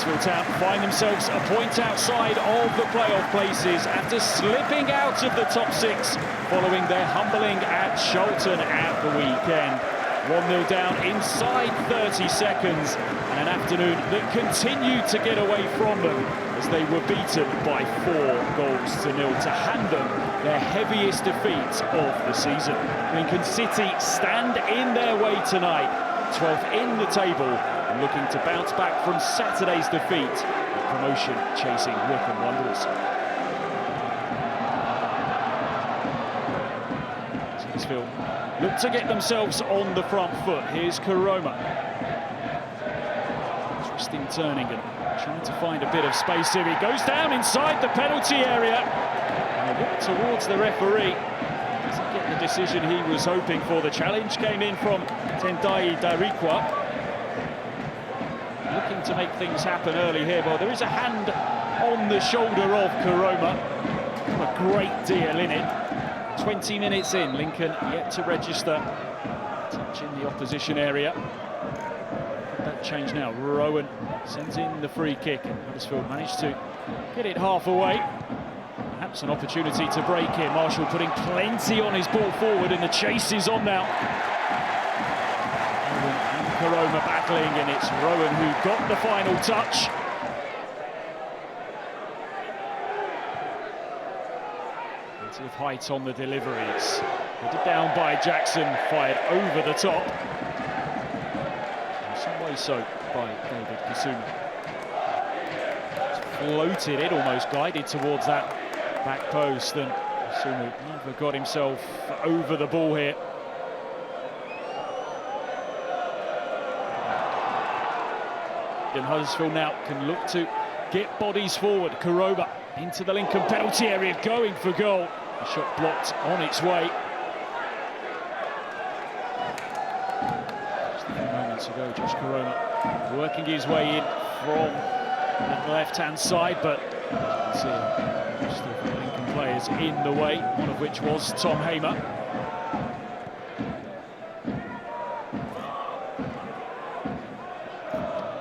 Huddersfield Town find themselves a point outside of the playoff places after slipping out of the top six following their humbling at Charlton at the weekend. 1-0 down inside 30 seconds, and an afternoon that continued to get away from them as they were beaten by 4-0 to hand them their heaviest defeat of the season. Lincoln City stand in their way tonight, 12th in the table, and looking to bounce back from Saturday's defeat at promotion-chasing Wycombe Wanderers. Huddersfield look to get themselves on the front foot. Here's Karoma. Twisting, turning, and trying to find a bit of space here. He goes down inside the penalty area. And a walk towards the referee. Doesn't get the decision he was hoping for. The challenge came in from Tendai Darikwa. Looking to make things happen early here. Well, there is a hand on the shoulder of Karoma. A great deal in it. 20 minutes in, Lincoln yet to register. Touch in the opposition area. That change now. Rowan sends in the free kick, and Huddersfield managed to get it half away. Perhaps an opportunity to break here. Marshall putting plenty on his ball forward, and the chase is on now. Rowan and Karoma battling, and it's Rowan who got the final touch. Of height on the deliveries. Headed down by Jackson, fired over the top. In some way so by David Kasumi. Floated it, almost guided towards that back post, and Kasumi never got himself over the ball here. And Huddersfield now can look to get bodies forward. Karoma into the Lincoln penalty area, going for goal. The shot blocked on its way. Just a few moments ago, Josh Karoma working his way in from the left-hand side, but you can see most of the Lincoln players in the way, one of which was Tom Hamer.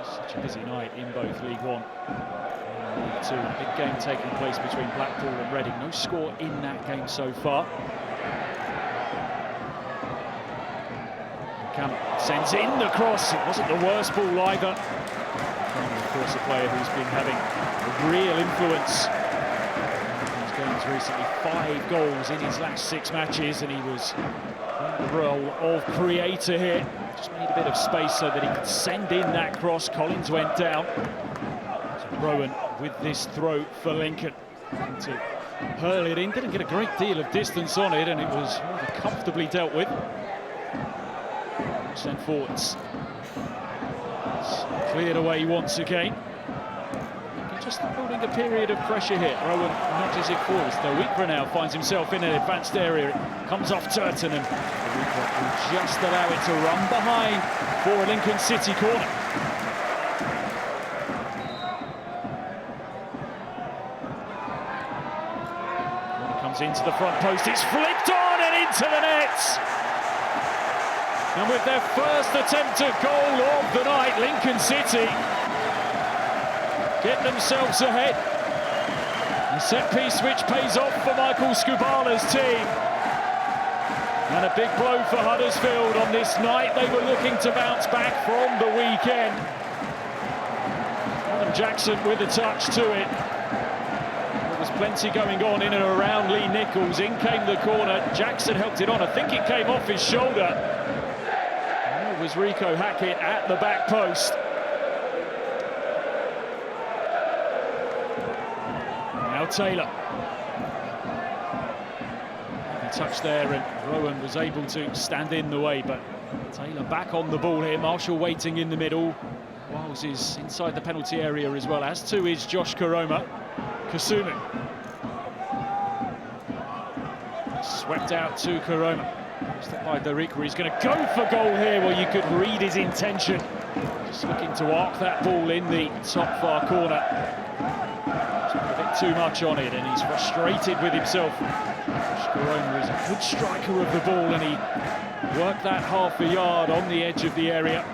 Such a busy night in both League One. League Two, a big game taking place between Blackpool and Reading. No score in that game so far. Camp sends in the cross. It wasn't the worst ball either. Of course, a player who's been having a real influence in his games recently. 5 goals in his last 6 matches, and he was in the role of creator here. Just made a bit of space so that he could send in that cross. Collins went down. Rowan with this throw for Lincoln, to hurl it in. Didn't get a great deal of distance on it, and it was rather comfortably dealt with. Sent forwards. It's cleared away once again. Just building a period of pressure here. Rowan nudges it forwards. The Weekra now finds himself in an advanced area. It comes off Turton, and Weekra will just allow it to run behind for a Lincoln City corner. Into the front post, it's flicked on and into the net. And with their first attempt at goal of the night, Lincoln City get themselves ahead. A set piece which pays off for Michael Scubala's team. And a big blow for Huddersfield on this night. They were looking to bounce back from the weekend. Adam Jackson with a touch to it. Plenty going on in and around Lee Nichols. In came the corner. Jackson helped it on. I think it came off his shoulder. And it was Rico Hackett at the back post. Now Taylor. He touched there, and Rowan was able to stand in the way, but Taylor back on the ball here. Marshall waiting in the middle. Wiles is inside the penalty area as well, as too is Josh Karoma. Kasumi. Swept out to Karoma. Stepped by Darikwa. He's going to go for goal here. Well, you could read his intention. Just looking to arc that ball in the top far corner. Just put a bit too much on it, and he's frustrated with himself. Karoma is a good striker of the ball, and he worked that half a yard on the edge of the area.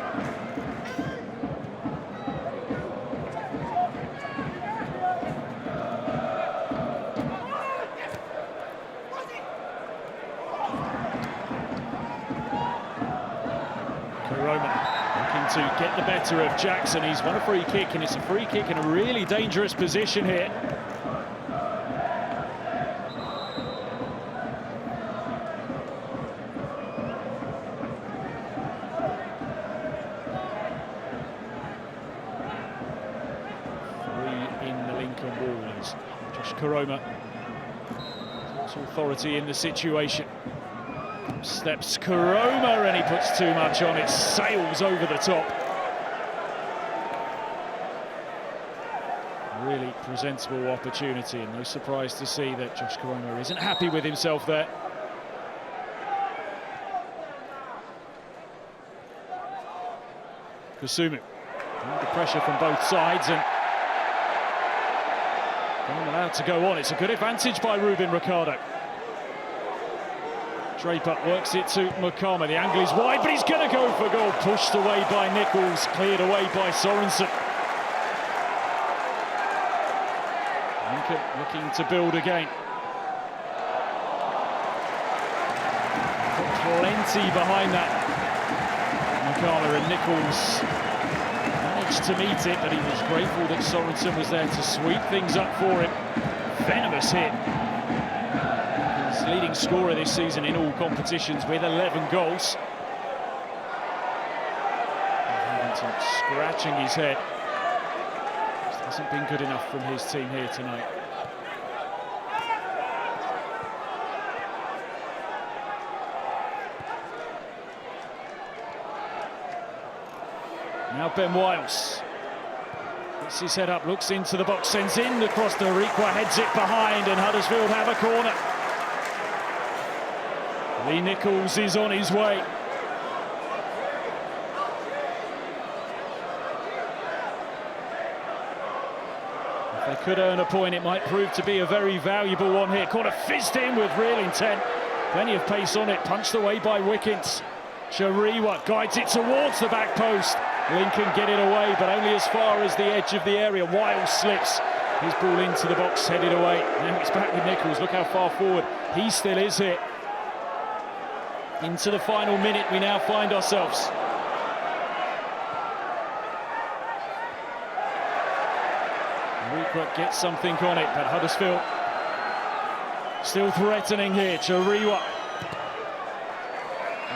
Karoma looking to get the better of Jackson. He's won a free kick, and it's a free kick in a really dangerous position here. Josh Karoma, authority in the situation. Steps Karoma, and he puts too much on it, sails over the top. Really presentable opportunity, and no surprise to see that Josh Karoma isn't happy with himself there. Kusumu, under pressure from both sides, and not allowed to go on. It's a good advantage by Ruben Ricardo. Draper works it to Makama. The angle is wide, but he's going to go for goal. Pushed away by Nichols, cleared away by Sorensen. Lincoln looking to build again. Plenty behind that. Makama and Nichols managed to meet it, but he was grateful that Sorensen was there to sweep things up for him. Venomous hit. He's leading scorer this season in all competitions with 11 goals. Harrington scratching his head. Just hasn't been good enough from his team here tonight. Now Ben Wiles gets his head up, looks into the box, sends in the cross to Riqua, heads it behind, and Huddersfield have a corner. Lee Nichols is on his way. If they could earn a point, it might prove to be a very valuable one here. Corner fizzed in with real intent. Plenty of pace on it, punched away by Wickens. Chariwa guides it towards the back post. Lincoln get it away, but only as far as the edge of the area. Wiles slips his ball into the box, headed away. Now it's back with Nichols. Look how far forward he still is here. Into the final minute we now find ourselves. Riqua gets something on it, but Huddersfield still threatening here. Chariwa.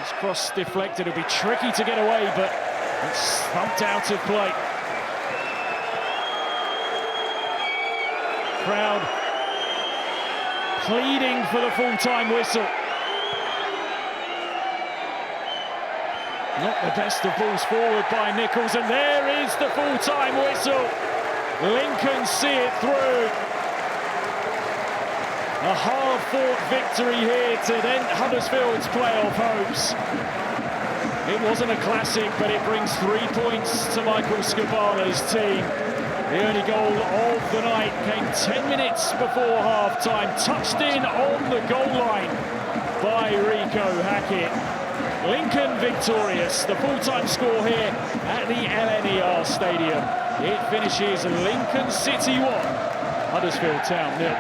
This cross deflected. It'll be tricky to get away, but it's thumped out of play. Crowd pleading for the full-time whistle. Not the best of balls forward by Nichols, and there is the full-time whistle. Lincoln see it through. A hard-fought victory here to end Huddersfield's playoff hopes. It wasn't a classic, but it brings 3 points to Michael Scabala's team. The only goal of the night came 10 minutes before half-time, touched in on the goal line by Rico Hackett. Lincoln victorious. The full-time score here at the LNER Stadium. It finishes Lincoln City 1, Huddersfield Town 0.